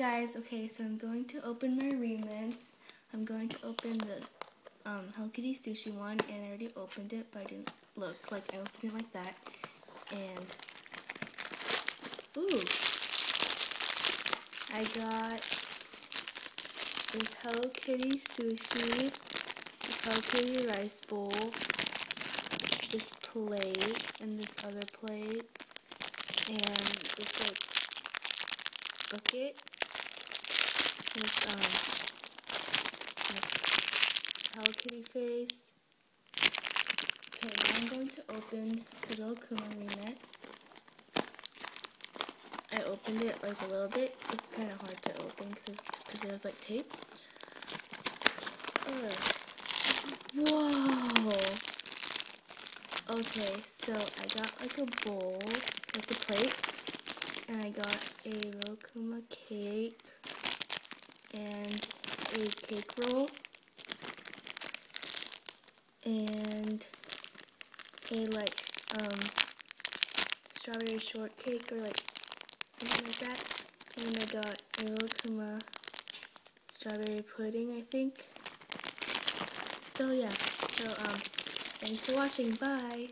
guys, okay, so I'm going to open my rements. I'm going to open the Hello Kitty sushi one, and I already opened it, but I didn't look. Like, I opened it like that, and ooh, I got this Hello Kitty sushi, this Hello Kitty rice bowl, this plate, and this other plate, and this like bucket. This Hello Kitty face. Okay, now I'm going to open the little Kuma remet. I opened it like a little bit. It's kind of hard to open because there's like tape. Whoa! Okay, so I got like a bowl, like a plate, and I got a little Kuma cake and a cake roll and a like strawberry shortcake or like something like that. And I got a little Kuma strawberry pudding, I think. So yeah, so thanks for watching. Bye.